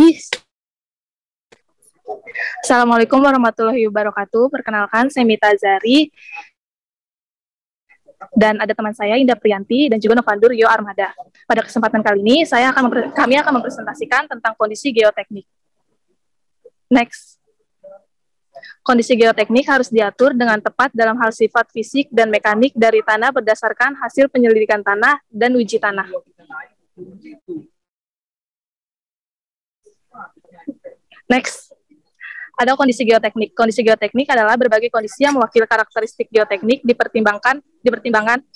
pagi. Assalamualaikum warahmatullahi wabarakatuh. Perkenalkan, saya Mita Zari. Dan ada teman saya, Indah Priyanti, dan juga Novandur Yo Armada. Pada kesempatan kali ini, kami akan mempresentasikan tentang kondisi geoteknik. Next. Kondisi geoteknik harus diatur dengan tepat dalam hal sifat fisik dan mekanik dari tanah berdasarkan hasil penyelidikan tanah dan uji tanah. Next, ada kondisi geoteknik. Kondisi geoteknik adalah berbagai kondisi yang mewakili karakteristik geoteknik dipertimbangkan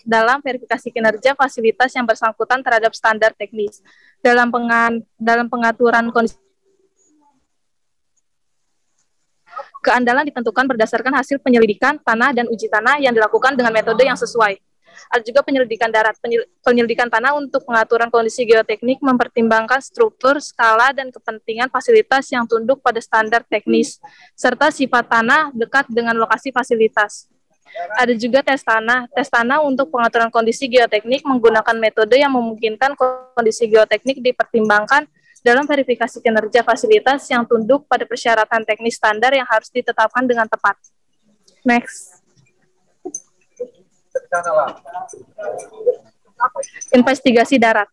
dalam verifikasi kinerja fasilitas yang bersangkutan terhadap standar teknis. Dalam pengaturan kondisi, keandalan ditentukan berdasarkan hasil penyelidikan tanah dan uji tanah yang dilakukan dengan metode yang sesuai. Ada juga penyelidikan darat. Penyelidikan tanah untuk pengaturan kondisi geoteknik mempertimbangkan struktur, skala, dan kepentingan fasilitas yang tunduk pada standar teknis, serta sifat tanah dekat dengan lokasi fasilitas. Ada juga tes tanah. Tes tanah untuk pengaturan kondisi geoteknik menggunakan metode yang memungkinkan kondisi geoteknik dipertimbangkan dalam verifikasi kinerja fasilitas yang tunduk pada persyaratan teknis standar yang harus ditetapkan dengan tepat. Next. Investigasi darat.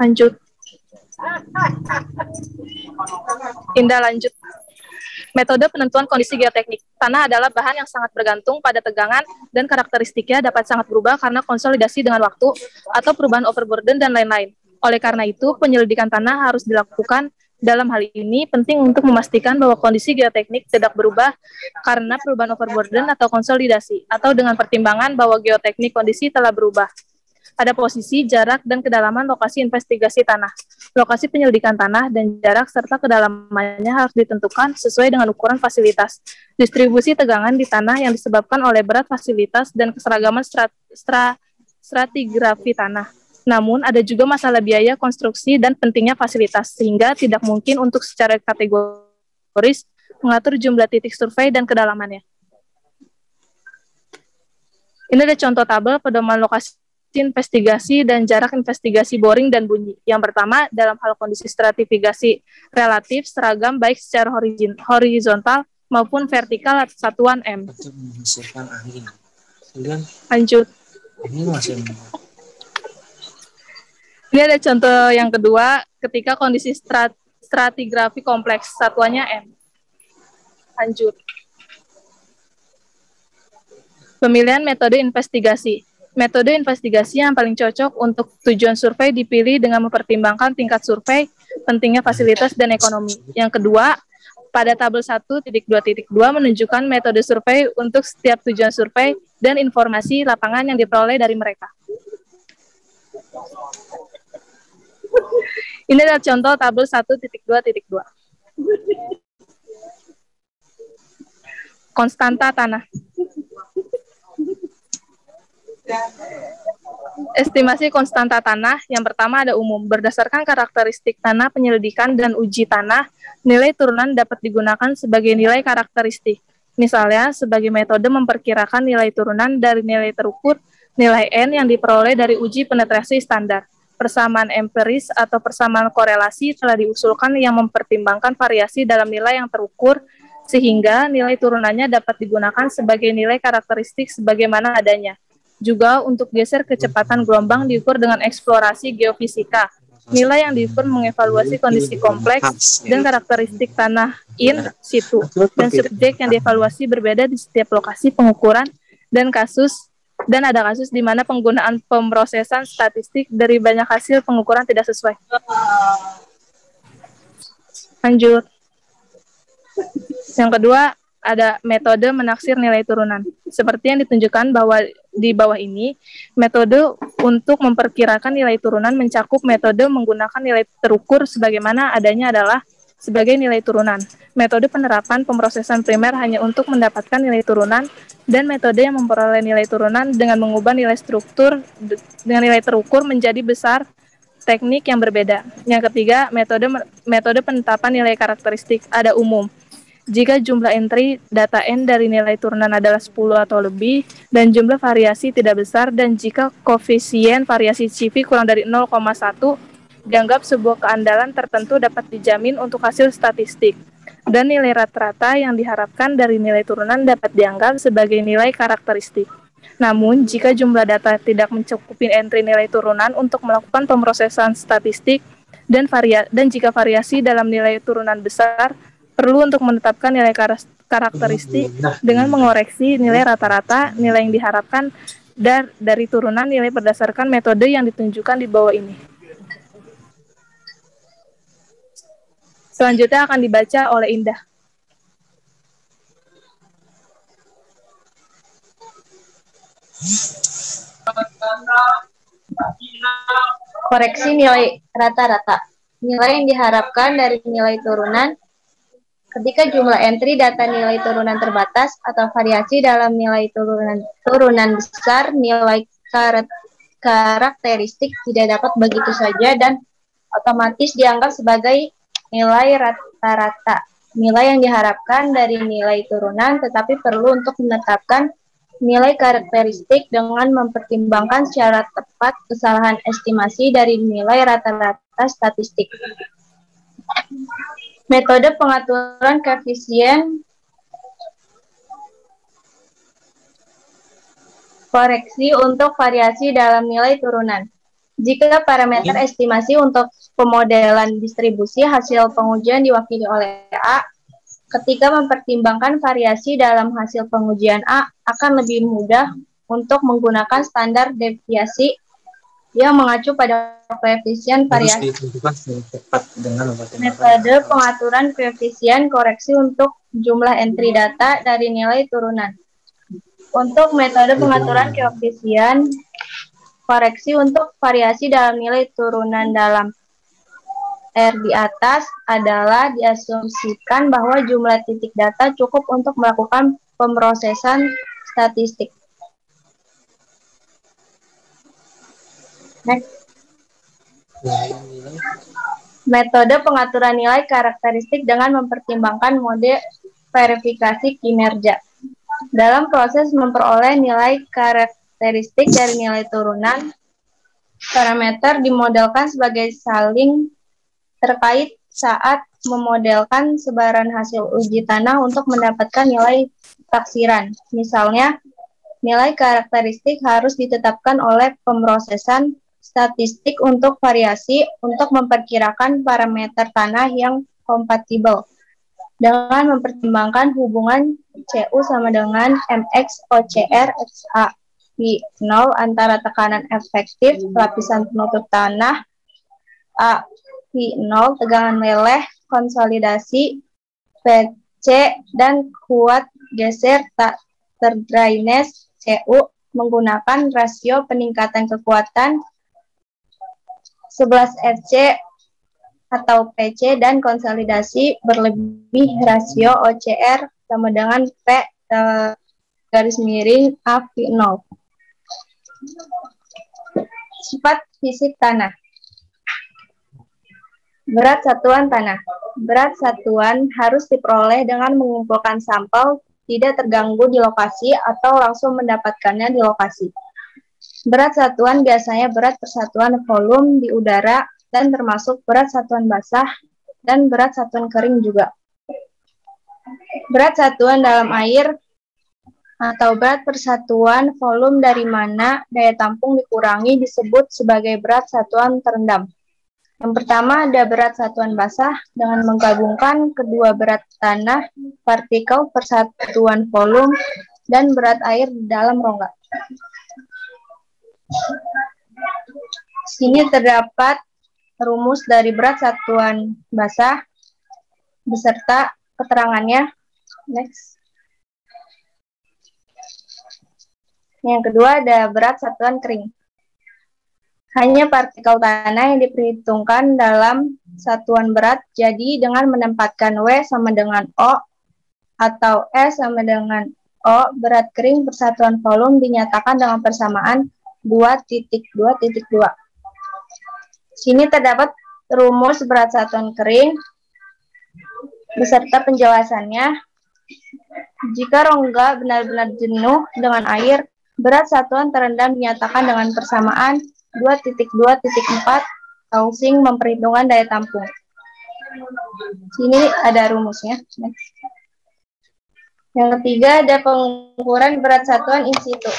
Lanjut. Indah lanjut. Metode penentuan kondisi geoteknik. Tanah adalah bahan yang sangat bergantung pada tegangan dan karakteristiknya dapat sangat berubah karena konsolidasi dengan waktu atau perubahan overburden dan lain-lain. Oleh karena itu, penyelidikan tanah harus dilakukan. Dalam hal ini, penting untuk memastikan bahwa kondisi geoteknik tidak berubah karena perubahan overburden atau konsolidasi, atau dengan pertimbangan bahwa geoteknik kondisi telah berubah. Ada posisi, jarak, dan kedalaman lokasi investigasi tanah. Lokasi penyelidikan tanah dan jarak serta kedalamannya harus ditentukan sesuai dengan ukuran fasilitas. Distribusi tegangan di tanah yang disebabkan oleh berat fasilitas dan keseragaman stratigrafi tanah. Namun, ada juga masalah biaya konstruksi dan pentingnya fasilitas, sehingga tidak mungkin untuk secara kategoris mengatur jumlah titik survei dan kedalamannya. Ini ada contoh tabel pedoman lokasi investigasi dan jarak investigasi boring dan bunyi. Yang pertama, dalam hal kondisi stratifikasi relatif seragam baik secara horizontal maupun vertikal satuan M. Untuk menghasilkan angin. Kemudian, lanjut. Ini masih Ini ada contoh yang kedua, ketika kondisi stratigrafi kompleks, satuannya M. Lanjut. Pemilihan metode investigasi. Metode investigasi yang paling cocok untuk tujuan survei dipilih dengan mempertimbangkan tingkat survei, pentingnya fasilitas, dan ekonomi. Yang kedua, pada tabel 1.2.2 menunjukkan metode survei untuk setiap tujuan survei dan informasi lapangan yang diperoleh dari mereka. Ini adalah contoh tabel 1.2.2. Konstanta tanah. Estimasi konstanta tanah, yang pertama ada umum. Berdasarkan karakteristik tanah, penyelidikan, dan uji tanah, nilai turunan dapat digunakan sebagai nilai karakteristik. Misalnya, sebagai metode memperkirakan nilai turunan dari nilai terukur, nilai N yang diperoleh dari uji penetrasi standar. Persamaan empiris atau persamaan korelasi telah diusulkan yang mempertimbangkan variasi dalam nilai yang terukur, sehingga nilai turunannya dapat digunakan sebagai nilai karakteristik sebagaimana adanya. Juga untuk geser kecepatan gelombang diukur dengan eksplorasi geofisika. Nilai yang diukur mengevaluasi kondisi kompleks dan karakteristik tanah in situ, dan subjek yang dievaluasi berbeda di setiap lokasi pengukuran dan ada kasus di mana penggunaan pemrosesan statistik dari banyak hasil pengukuran tidak sesuai. Lanjut. Yang kedua, ada metode menaksir nilai turunan. Seperti yang ditunjukkan di bawah ini, metode untuk memperkirakan nilai turunan mencakup metode menggunakan nilai terukur sebagaimana adanya adalah sebagai nilai turunan. Metode penerapan pemrosesan primer hanya untuk mendapatkan nilai turunan, dan metode yang memperoleh nilai turunan dengan mengubah nilai struktur dengan nilai terukur menjadi besar teknik yang berbeda. Yang ketiga, metode penetapan nilai karakteristik ada umum. Jika jumlah entry data N dari nilai turunan adalah 10 atau lebih, dan jumlah variasi tidak besar, dan jika koefisien variasi CV kurang dari 0,1, dianggap sebuah keandalan tertentu dapat dijamin untuk hasil statistik, dan nilai rata-rata yang diharapkan dari nilai turunan dapat dianggap sebagai nilai karakteristik. Namun, jika jumlah data tidak mencukupi entry nilai turunan untuk melakukan pemrosesan statistik, dan jika variasi dalam nilai turunan besar, perlu untuk menetapkan nilai karakteristik dengan mengoreksi nilai rata-rata, nilai yang diharapkan dari turunan nilai berdasarkan metode yang ditunjukkan di bawah ini. Selanjutnya akan dibaca oleh Indah. Koreksi nilai rata-rata. Nilai yang diharapkan dari nilai turunan ketika jumlah entry data nilai turunan terbatas atau variasi dalam nilai turunan besar, nilai karakteristik tidak dapat begitu saja dan otomatis dianggap sebagai nilai rata-rata. Nilai yang diharapkan dari nilai turunan tetapi perlu untuk menetapkan nilai karakteristik dengan mempertimbangkan secara tepat kesalahan estimasi dari nilai rata-rata statistik. Metode pengaturan koefisien koreksi untuk variasi dalam nilai turunan. Jika parameter estimasi untuk pemodelan distribusi hasil pengujian diwakili oleh A, ketika mempertimbangkan variasi dalam hasil pengujian A, akan lebih mudah untuk menggunakan standar deviasi yang mengacu pada koefisien variasi. Metode pengaturan koefisien koreksi untuk jumlah entry data dari nilai turunan. Untuk metode pengaturan koefisien koreksi untuk variasi dalam nilai turunan dalam R di atas adalah diasumsikan bahwa jumlah titik data cukup untuk melakukan pemrosesan statistik. Next. Metode pengaturan nilai karakteristik dengan mempertimbangkan mode verifikasi kinerja. Dalam proses memperoleh nilai karakteristik dari nilai turunan, parameter dimodelkan sebagai saling terkait saat memodelkan sebaran hasil uji tanah untuk mendapatkan nilai taksiran. Misalnya, nilai karakteristik harus ditetapkan oleh pemrosesan statistik untuk variasi untuk memperkirakan parameter tanah yang kompatibel dengan mempertimbangkan hubungan CU sama dengan MX OCR XA pi 0 antara tekanan efektif lapisan penutup tanah A pi 0 tegangan leleh konsolidasi PC dan kuat geser tak terdrainase CU menggunakan rasio peningkatan kekuatan 11 FC atau PC dan konsolidasi berlebih rasio OCR sama dengan P garis miring A pi 0. Sifat fisik tanah. Berat satuan tanah. Berat satuan harus diperoleh dengan mengumpulkan sampel, tidak terganggu di lokasi atau langsung mendapatkannya di lokasi. Berat satuan biasanya berat persatuan volume di udara dan termasuk berat satuan basah dan berat satuan kering juga. Berat satuan dalam air atau berat persatuan volume dari mana daya tampung dikurangi disebut sebagai berat satuan terendam. Yang pertama ada berat satuan basah dengan menggabungkan kedua berat tanah, partikel persatuan volume, dan berat air di dalam rongga. Sini terdapat rumus dari berat satuan basah beserta keterangannya. Next. Yang kedua ada berat satuan kering. Hanya partikel tanah yang diperhitungkan dalam satuan berat, jadi dengan menempatkan W sama dengan O atau S sama dengan O, berat kering persatuan volume dinyatakan dengan persamaan 2.2.2. Sini terdapat rumus berat satuan kering beserta penjelasannya. Jika rongga benar-benar jenuh dengan air, berat satuan terendam dinyatakan dengan persamaan 2.2.4 housing memperhitungkan daya tampung. Sini ada rumusnya. Yang ketiga ada pengukuran berat satuan in situ.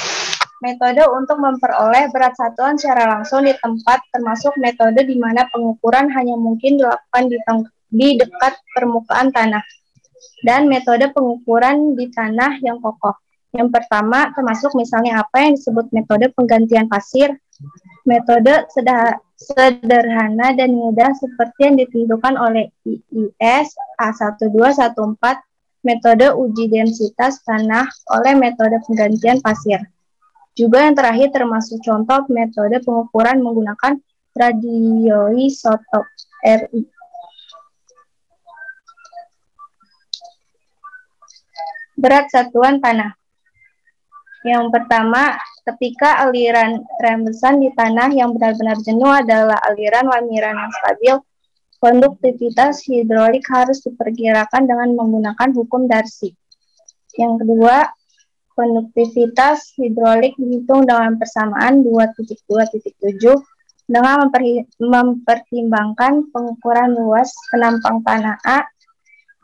Metode untuk memperoleh berat satuan secara langsung di tempat, termasuk metode di mana pengukuran hanya mungkin dilakukan di dekat permukaan tanah, dan metode pengukuran di tanah yang kokoh. Yang pertama termasuk misalnya apa yang disebut metode penggantian pasir, metode sederhana dan mudah seperti yang ditentukan oleh IIS A1214, metode uji densitas tanah oleh metode penggantian pasir. Juga yang terakhir termasuk contoh metode pengukuran menggunakan radioisotop Ri. Berat satuan tanah. Yang pertama, ketika aliran rembesan di tanah yang benar-benar jenuh adalah aliran lamiran yang stabil, konduktivitas hidrolik harus diperkirakan dengan menggunakan hukum Darcy. Yang kedua, konduktivitas hidrolik dihitung dengan persamaan 2.2.7 dengan mempertimbangkan pengukuran luas penampang tanah A,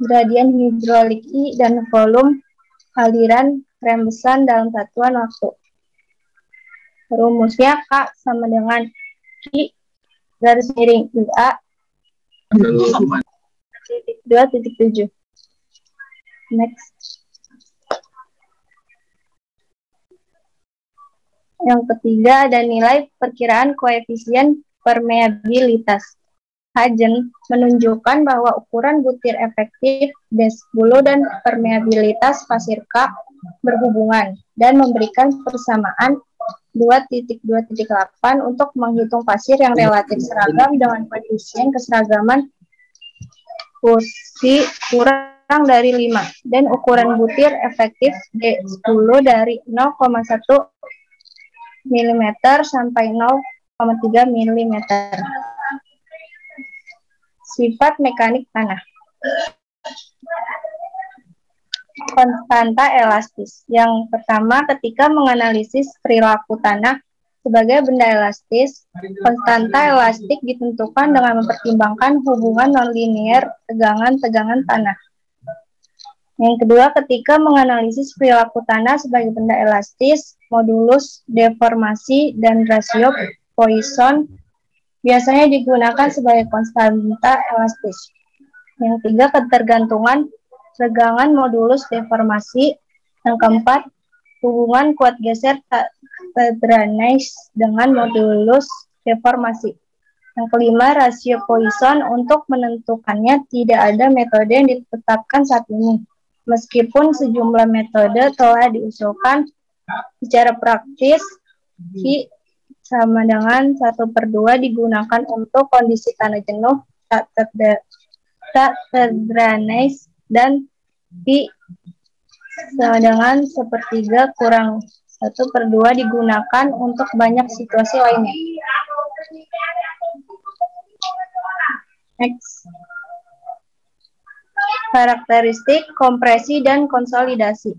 gradien hidrolik I, dan volume aliran rembesan dalam satuan waktu. Rumusnya K sama dengan I garis miring IA 2.7. Next. Yang ketiga ada nilai perkiraan koefisien permeabilitas. Hajen menunjukkan bahwa ukuran butir efektif D10 dan permeabilitas pasir K berhubungan dan memberikan persamaan 2.2.8 untuk menghitung pasir yang relatif seragam dengan koefisien keseragaman kursi kurang dari 5 dan ukuran butir efektif D10 dari 0,1 mm sampai 0,3 mm. Sifat mekanik tanah. Konstanta elastis. Yang pertama, ketika menganalisis perilaku tanah sebagai benda elastis, konstanta elastik ditentukan dengan mempertimbangkan hubungan nonlinear tegangan-tegangan tanah. Yang kedua, ketika menganalisis perilaku tanah sebagai benda elastis, modulus deformasi dan rasio Poisson biasanya digunakan sebagai konstanta elastis. Yang tiga, ketergantungan tegangan modulus deformasi. Yang keempat, hubungan kuat geser Tedranais dengan modulus deformasi. Yang kelima, rasio Poisson. Untuk menentukannya tidak ada metode yang ditetapkan saat ini. Meskipun sejumlah metode telah diusulkan, secara praktis I sama dengan 1/2 digunakan untuk kondisi tanah jenuh tak terdranais, dan I sama dengan 1/3 kurang 1/2 digunakan untuk banyak situasi lainnya. Next. Karakteristik, kompresi, dan konsolidasi.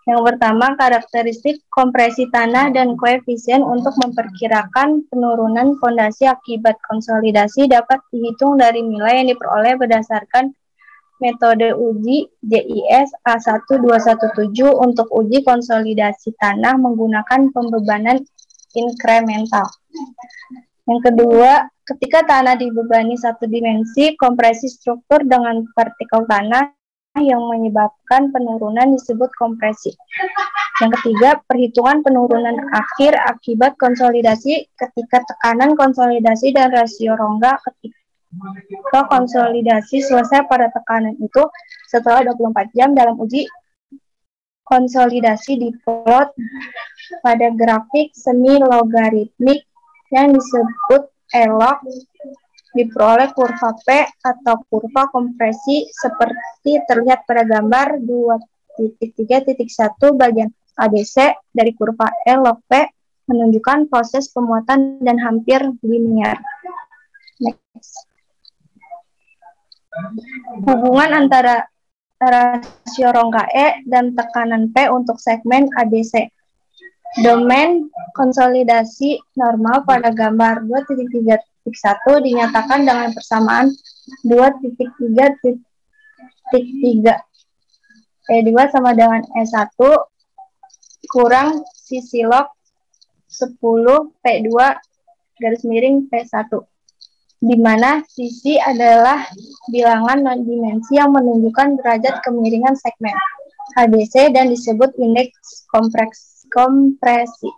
Yang pertama, karakteristik kompresi tanah dan koefisien untuk memperkirakan penurunan fondasi akibat konsolidasi dapat dihitung dari nilai yang diperoleh berdasarkan metode uji JIS A1217 untuk uji konsolidasi tanah menggunakan pembebanan inkremental. Yang kedua, ketika tanah dibebani satu dimensi, kompresi struktur dengan partikel tanah yang menyebabkan penurunan disebut kompresi. Yang ketiga, perhitungan penurunan akhir akibat konsolidasi ketika tekanan konsolidasi dan rasio rongga ketika konsolidasi selesai pada tekanan itu setelah 24 jam dalam uji konsolidasi diplot pada grafik semi logaritmik yang disebut elok, diperoleh kurva P atau kurva kompresi seperti terlihat pada gambar 2.3.1 bagian ABC dari kurva elok P menunjukkan proses pemuatan dan hampir linear. Next. Hubungan antara rasio rongga E dan tekanan P untuk segmen ADC. Domain konsolidasi normal pada gambar 2.3.1 dinyatakan dengan persamaan 2.3.3. E2 sama dengan E1 kurang sisi log 10 P2 garis miring P1, di mana sisi adalah bilangan non-dimensi yang menunjukkan derajat kemiringan segmen HDC dan disebut indeks kompresi.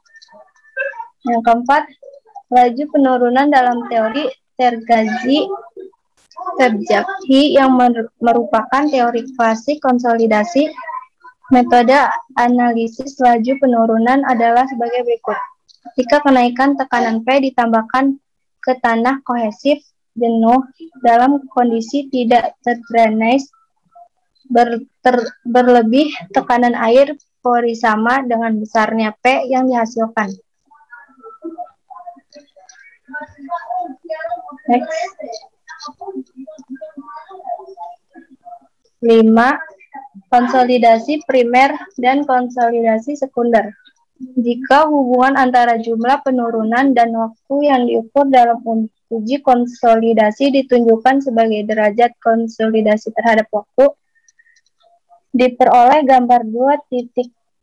Yang keempat, laju penurunan dalam teori Terjaghi yang merupakan teori klasik konsolidasi. Metode analisis laju penurunan adalah sebagai berikut. Ketika kenaikan tekanan P ditambahkan ke tanah kohesif jenuh dalam kondisi tidak terdrainase berlebih tekanan air pori sama dengan besarnya P yang dihasilkan. Next. 5. Konsolidasi primer dan konsolidasi sekunder. Jika hubungan antara jumlah penurunan dan waktu yang diukur dalam uji konsolidasi ditunjukkan sebagai derajat konsolidasi terhadap waktu, diperoleh gambar 2.3.5.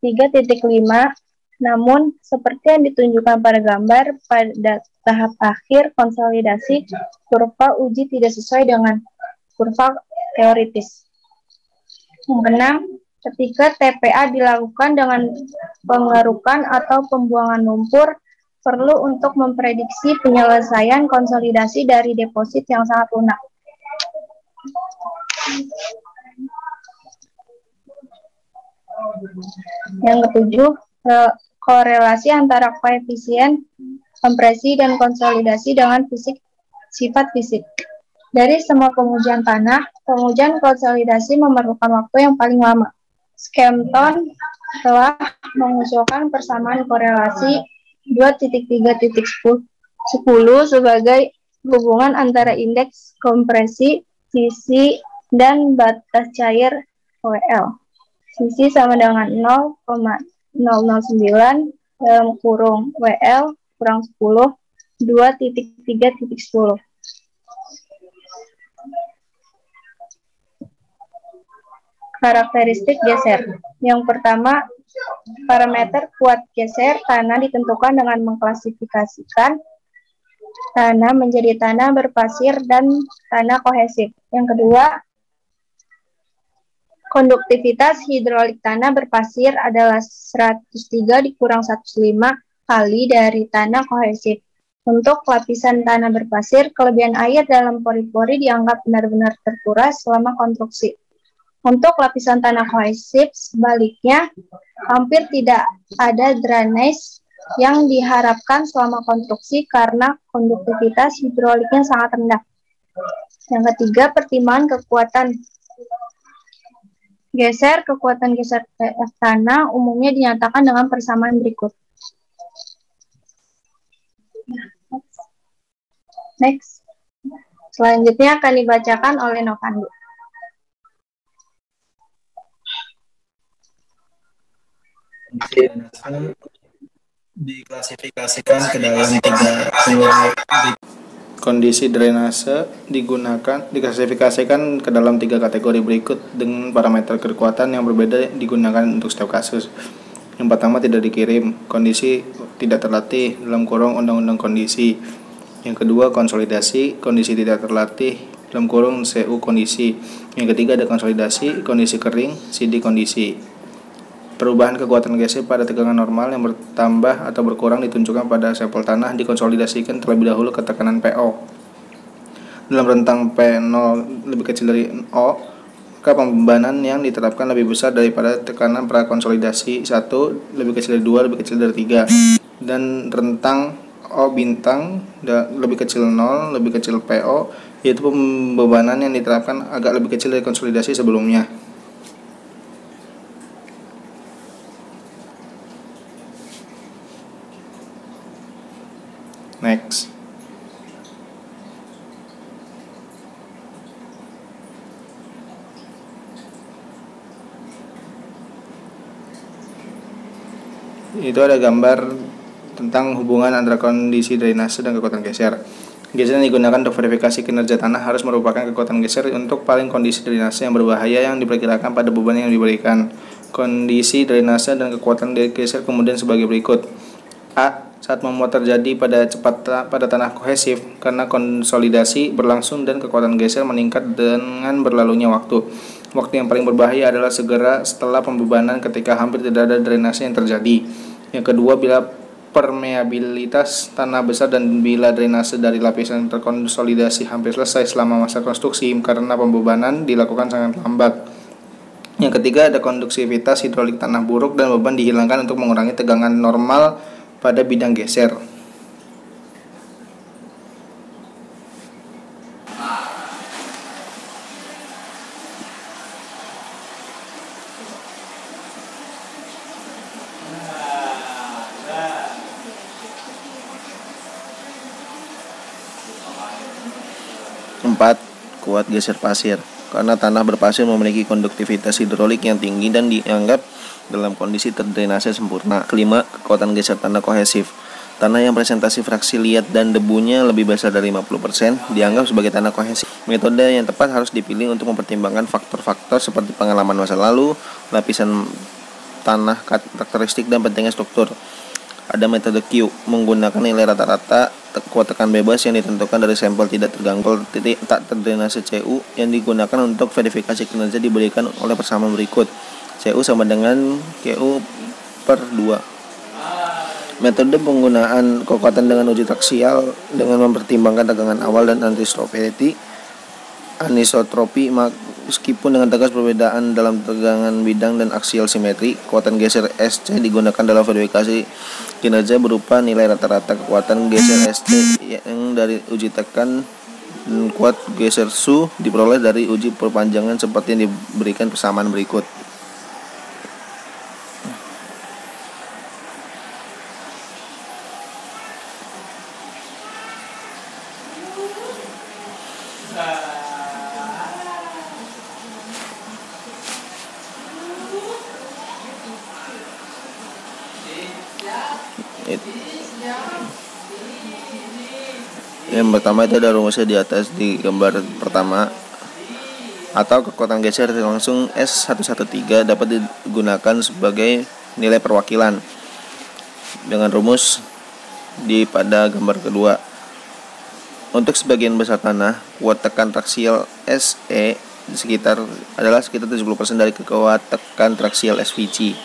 Namun, seperti yang ditunjukkan pada gambar, pada tahap akhir konsolidasi, kurva uji tidak sesuai dengan kurva teoritis. Yang keenam, ketika TPA dilakukan dengan pengerukan atau pembuangan lumpur, perlu untuk memprediksi penyelesaian konsolidasi dari deposit yang sangat lunak. Yang ketujuh, korelasi antara koefisien kompresi dan konsolidasi dengan sifat fisik. Dari semua pengujian tanah, pengujian konsolidasi memerlukan waktu yang paling lama. Skempton telah mengusulkan persamaan korelasi 2.3.10 sebagai hubungan antara indeks kompresi, sisi, dan batas cair WL. Sisi sama dengan 0,009 dalam kurung WL kurang 10, 2.3.10. Karakteristik geser. Yang pertama, parameter kuat geser tanah ditentukan dengan mengklasifikasikan tanah menjadi tanah berpasir dan tanah kohesif. Yang kedua, konduktivitas hidrolik tanah berpasir adalah 103 dikurang 105 kali dari tanah kohesif. Untuk lapisan tanah berpasir, kelebihan air dalam pori-pori dianggap benar-benar terkuras selama konstruksi. Untuk lapisan tanah kohesif, sebaliknya, hampir tidak ada drainase yang diharapkan selama konstruksi karena konduktivitas hidroliknya sangat rendah. Yang ketiga, pertimbangan kekuatan geser. Kekuatan geser TF tanah umumnya dinyatakan dengan persamaan berikut. Next. Selanjutnya akan dibacakan oleh Novandu. Diklasifikasikan ke dalam tiga kondisi drainase diklasifikasikan ke dalam tiga kategori berikut dengan parameter kekuatan yang berbeda digunakan untuk setiap kasus. Yang pertama, tidak dikirim, kondisi tidak terlatih dalam kurung undang-undang kondisi. Yang kedua, konsolidasi, kondisi tidak terlatih dalam kurung CU kondisi. Yang ketiga, ada konsolidasi, kondisi kering, CD kondisi. Perubahan kekuatan geser pada tegangan normal yang bertambah atau berkurang ditunjukkan pada sampel tanah dikonsolidasikan terlebih dahulu ke tekanan PO. Dalam rentang P0 lebih kecil dari O, maka pembebanan yang diterapkan lebih besar daripada tekanan prakonsolidasi 1 lebih kecil dari 2 lebih kecil dari 3. Dan rentang O bintang lebih kecil 0 lebih kecil PO, yaitu pembebanan yang diterapkan agak lebih kecil dari konsolidasi sebelumnya. Next. Itu ada gambar tentang hubungan antara kondisi drainase dan kekuatan geser. Geser yang digunakan untuk verifikasi kinerja tanah harus merupakan kekuatan geser untuk paling kondisi drainase yang berbahaya yang diperkirakan pada beban yang diberikan. Kondisi drainase dan kekuatan geser kemudian sebagai berikut. A. Saat memuat terjadi pada tanah kohesif karena konsolidasi berlangsung dan kekuatan geser meningkat dengan berlalunya waktu. Waktu yang paling berbahaya adalah segera setelah pembebanan ketika hampir tidak ada drainase yang terjadi. Yang kedua, bila permeabilitas tanah besar dan bila drainase dari lapisan terkonsolidasi hampir selesai selama masa konstruksi karena pembebanan dilakukan sangat lambat. Yang ketiga, ada konduksivitas hidrolik tanah buruk dan beban dihilangkan untuk mengurangi tegangan normal pada bidang geser. Empat, kuat geser pasir. Karena tanah berpasir memiliki konduktivitas hidrolik yang tinggi dan dianggap dalam kondisi terdrainase sempurna. Kelima, kekuatan geser tanah kohesif. Tanah yang presentasi fraksi liat dan debunya lebih besar dari 50% dianggap sebagai tanah kohesif. Metode yang tepat harus dipilih untuk mempertimbangkan faktor-faktor seperti pengalaman masa lalu, lapisan tanah karakteristik, dan pentingnya struktur. Ada metode Q, menggunakan nilai rata-rata kuat tekan bebas yang ditentukan dari sampel tidak terganggu titik tak terdrainase CU yang digunakan untuk verifikasi kinerja diberikan oleh persamaan berikut. CU sama dengan QU per 2. Metode penggunaan kekuatan dengan uji traksial dengan mempertimbangkan tegangan awal dan anisotropi meskipun dengan tegas perbedaan dalam tegangan bidang dan aksial simetri. Kekuatan geser SC digunakan dalam verifikasi kinerja berupa nilai rata-rata kekuatan geser SC yang dari uji tekan dan kuat geser SU diperoleh dari uji perpanjangan seperti yang diberikan persamaan berikut. Yang pertama itu ada rumusnya di atas di gambar pertama, atau kekuatan geser langsung S113 dapat digunakan sebagai nilai perwakilan dengan rumus di pada gambar kedua. Untuk sebagian besar tanah, kuat tekan traksial SE adalah sekitar 70% dari kuat tekan traksial SVC.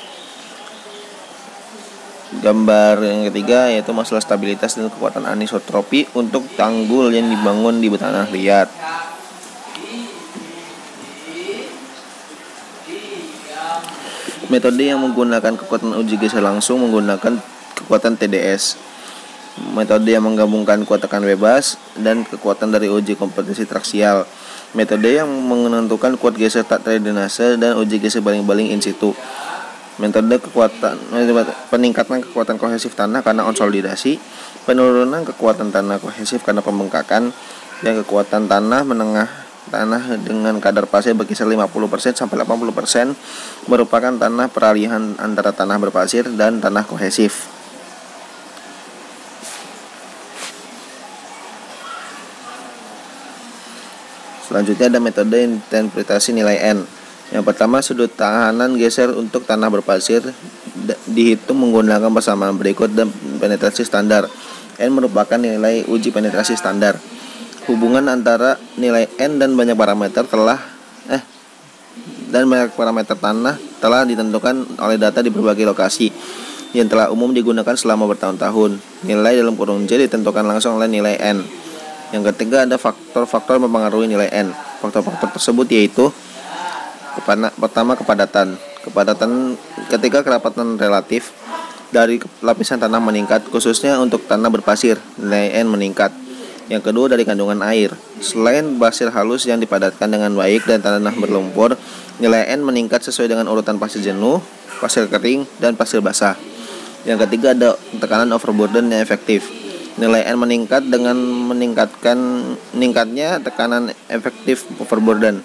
Gambar yang ketiga yaitu masalah stabilitas dan kekuatan anisotropi untuk tanggul yang dibangun di tanah liat. Metode yang menggunakan kekuatan uji geser langsung menggunakan kekuatan TDS. Metode yang menggabungkan kuat tekan bebas dan kekuatan dari uji kompetensi traksial. Metode yang menentukan kuat geser tak terdrainase dan uji geser baling-baling in situ. Metode peningkatan kekuatan kohesif tanah karena konsolidasi, penurunan kekuatan tanah kohesif karena pembengkakan, dan kekuatan tanah menengah tanah dengan kadar pasir berkisar 50% sampai 80% merupakan tanah peralihan antara tanah berpasir dan tanah kohesif. Selanjutnya ada metode interpretasi nilai N. Yang pertama, sudut tahanan geser untuk tanah berpasir dihitung menggunakan persamaan berikut dan penetrasi standar. N merupakan nilai uji penetrasi standar. Hubungan antara nilai N dan banyak parameter tanah telah ditentukan oleh data di berbagai lokasi yang telah umum digunakan selama bertahun-tahun. Nilai dalam kurung J ditentukan langsung oleh nilai N. Yang ketiga, ada faktor-faktor mempengaruhi nilai N. Faktor-faktor tersebut yaitu pertama, kepadatan. Ketika kerapatan relatif dari lapisan tanah meningkat, khususnya untuk tanah berpasir, nilai N meningkat. Yang kedua, dari kandungan air. Selain pasir halus yang dipadatkan dengan baik dan tanah berlumpur, nilai N meningkat sesuai dengan urutan pasir jenuh, pasir kering, dan pasir basah. Yang ketiga, ada tekanan overburden yang efektif. Nilai N meningkat dengan meningkatnya tekanan efektif overburden.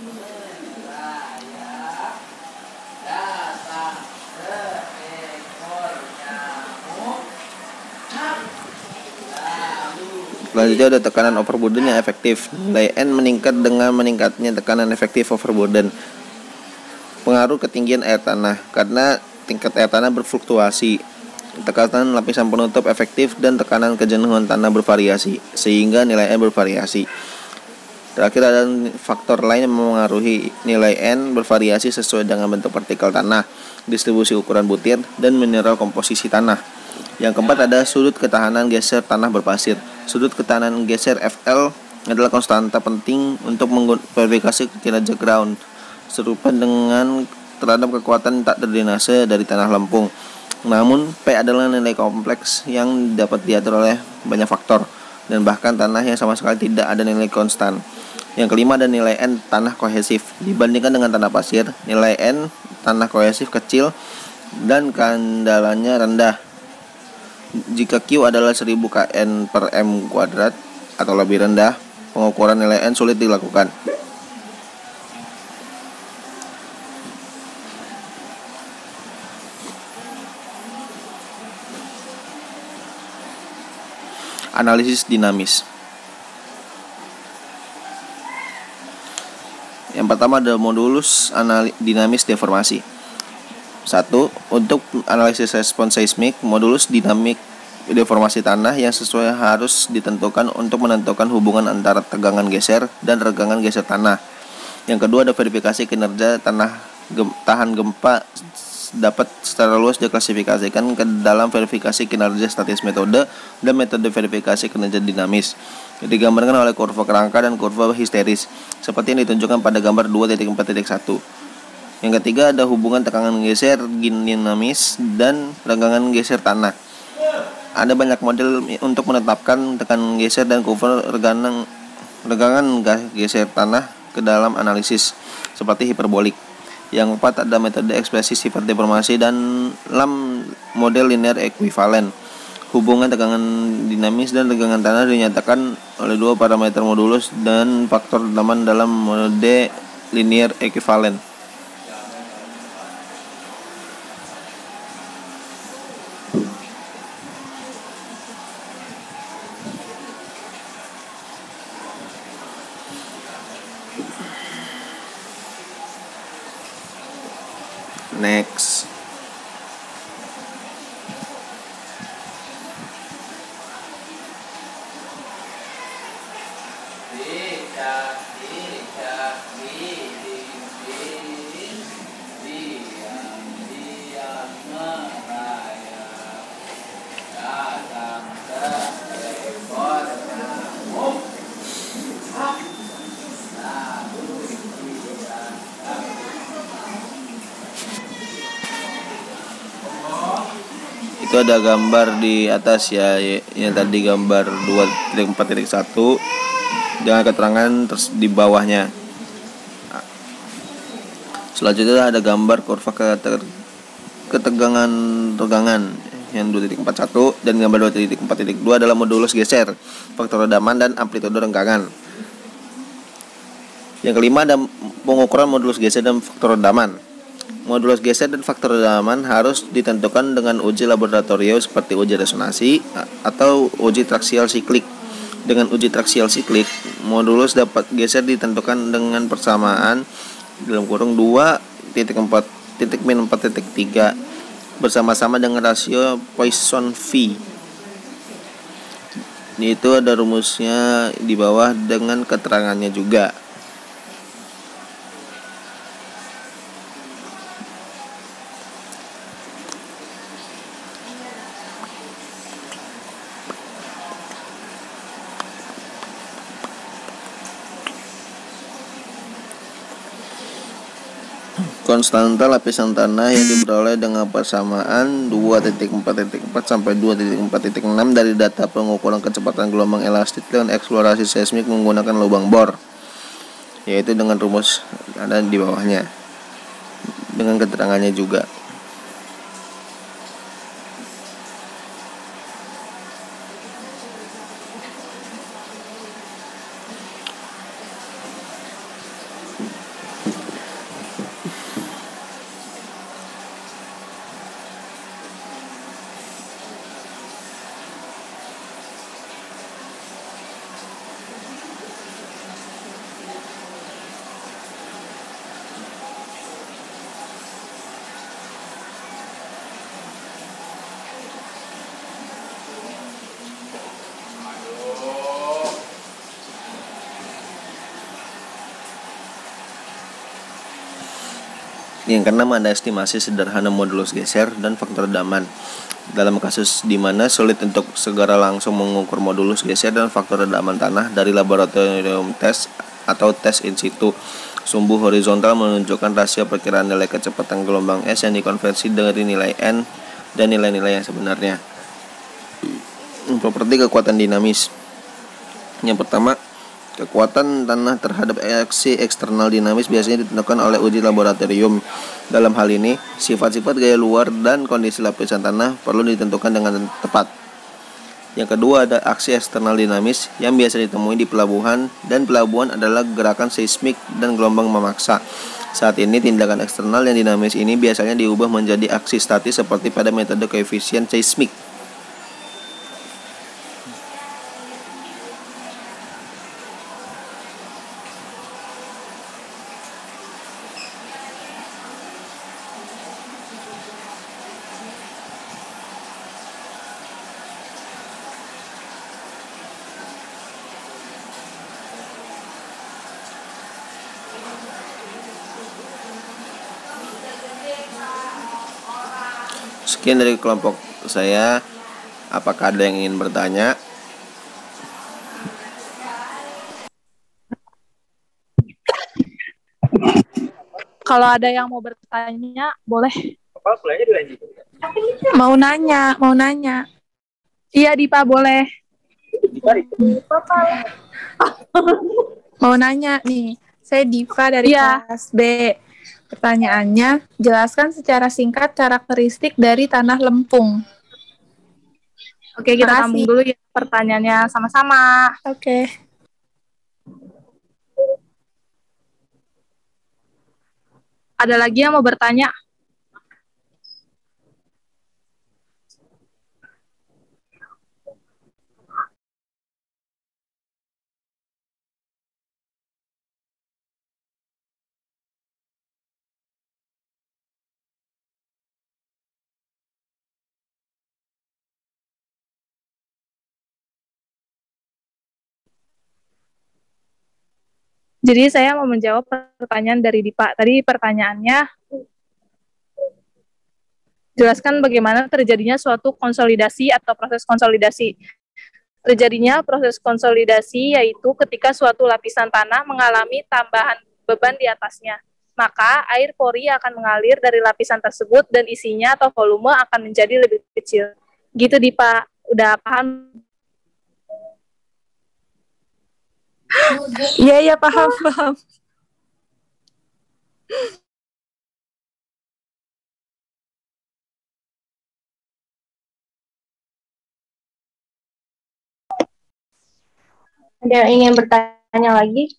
Selanjutnya ada tekanan overburden yang efektif. Nilai N meningkat dengan meningkatnya tekanan efektif overburden. Pengaruh ketinggian air tanah karena tingkat air tanah berfluktuasi. Tekanan lapisan penutup efektif dan tekanan kejenuhan tanah bervariasi sehingga nilai N bervariasi. Terakhir ada faktor lain yang mempengaruhi nilai N bervariasi sesuai dengan bentuk partikel tanah, distribusi ukuran butir, dan mineral komposisi tanah. Yang keempat ada sudut ketahanan geser tanah berpasir. Sudut ketahanan geser FL adalah konstanta penting untuk verifikasi kinerja ground, serupa dengan terhadap kekuatan tak terdrainase dari tanah lempung. Namun, P adalah nilai kompleks yang dapat diatur oleh banyak faktor, dan bahkan tanah yang sama sekali tidak ada nilai konstan. Yang kelima ada nilai N tanah kohesif. Dibandingkan dengan tanah pasir, nilai N tanah kohesif kecil dan keandalannya rendah. Jika Q adalah 1000 kN per M kuadrat atau lebih rendah, pengukuran nilai N sulit dilakukan. Analisis dinamis. Yang pertama ada modulus dinamis deformasi. 1. Untuk analisis respons seismik, modulus dinamik deformasi tanah yang sesuai harus ditentukan untuk menentukan hubungan antara tegangan geser dan regangan geser tanah. Yang kedua ada verifikasi kinerja tanah tahan gempa dapat secara luas diklasifikasikan ke dalam verifikasi kinerja statis metode dan metode verifikasi kinerja dinamis. Digambarkan oleh kurva kerangka dan kurva histeris seperti yang ditunjukkan pada gambar 2.4.1. Yang ketiga ada hubungan tekanan geser dinamis dan regangan geser tanah. Ada banyak model untuk menetapkan tekanan geser dan kurva regangan geser tanah ke dalam analisis seperti hiperbolik. Yang keempat ada metode ekspresi sifat deformasi dan model linear ekuivalen. Hubungan tegangan dinamis dan tegangan tanah dinyatakan oleh dua parameter modulus dan faktor teman dalam mode linear ekuivalen. Next. Itu ada gambar di atas ya, yang tadi gambar 2.4.1 dengan keterangan di bawahnya. Selanjutnya ada gambar kurva ketegangan regangan yang 2.41 dan gambar 2.4.2 adalah modulus geser, faktor redaman dan amplitude renggangan. Yang kelima ada pengukuran modulus geser dan faktor redaman. Modulus geser dan faktor redaman harus ditentukan dengan uji laboratorium seperti uji resonansi atau uji traksial siklik. Dengan uji traksial siklik, modulus dapat geser ditentukan dengan persamaan dalam kurung 2.4.-4.3 bersama-sama dengan rasio Poisson V. Itu ada rumusnya di bawah dengan keterangannya juga. Konstanta lapisan tanah yang diperoleh dengan persamaan 2.4.4 sampai 2.4.6 dari data pengukuran kecepatan gelombang elastik dan eksplorasi seismik menggunakan lubang bor, yaitu dengan rumus ada di bawahnya dengan keterangannya juga. Yang keenam, ada estimasi sederhana modulus geser dan faktor redaman. Dalam kasus di mana sulit untuk segera langsung mengukur modulus geser dan faktor redaman tanah dari laboratorium tes atau tes in situ, sumbu horizontal menunjukkan rasio perkiraan nilai kecepatan gelombang es yang dikonversi dari nilai N dan nilai-nilai yang sebenarnya. Properti kekuatan dinamis. Yang pertama, kekuatan tanah terhadap aksi eksternal dinamis biasanya ditentukan oleh uji laboratorium. Dalam hal ini, sifat-sifat gaya luar dan kondisi lapisan tanah perlu ditentukan dengan tepat. Yang kedua, ada aksi eksternal dinamis yang biasa ditemui di pelabuhan, dan pelabuhan adalah gerakan seismik dan gelombang memaksa. Saat ini, tindakan eksternal yang dinamis ini biasanya diubah menjadi aksi statis seperti pada metode koefisien seismik. Sekian dari kelompok saya. Apakah ada yang ingin bertanya? Kalau ada yang mau bertanya, boleh. Mau nanya. Iya, Dipa, boleh. Mau nanya nih. Saya Diva dari Iya. kelas B. Pertanyaannya, jelaskan secara singkat karakteristik dari tanah lempung. Oke, kita Makasih. sambung dulu ya pertanyaannya sama-sama. Oke. Ada lagi yang mau bertanya? Jadi saya mau menjawab pertanyaan dari Dipa. Tadi pertanyaannya, jelaskan bagaimana terjadinya suatu konsolidasi atau proses konsolidasi. Terjadinya proses konsolidasi yaitu ketika suatu lapisan tanah mengalami tambahan beban di atasnya. Maka air pori akan mengalir dari lapisan tersebut dan isinya atau volume akan menjadi lebih kecil. Gitu Dipa, udah paham? Iya, paham. Ada yang ingin bertanya lagi?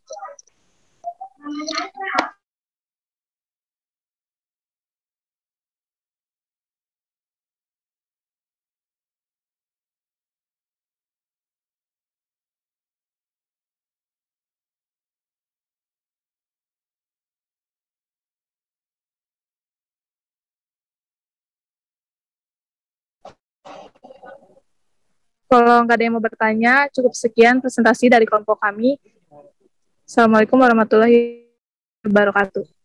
Kalau nggak ada yang mau bertanya, cukup sekian presentasi dari kelompok kami. Assalamualaikum warahmatullahi wabarakatuh.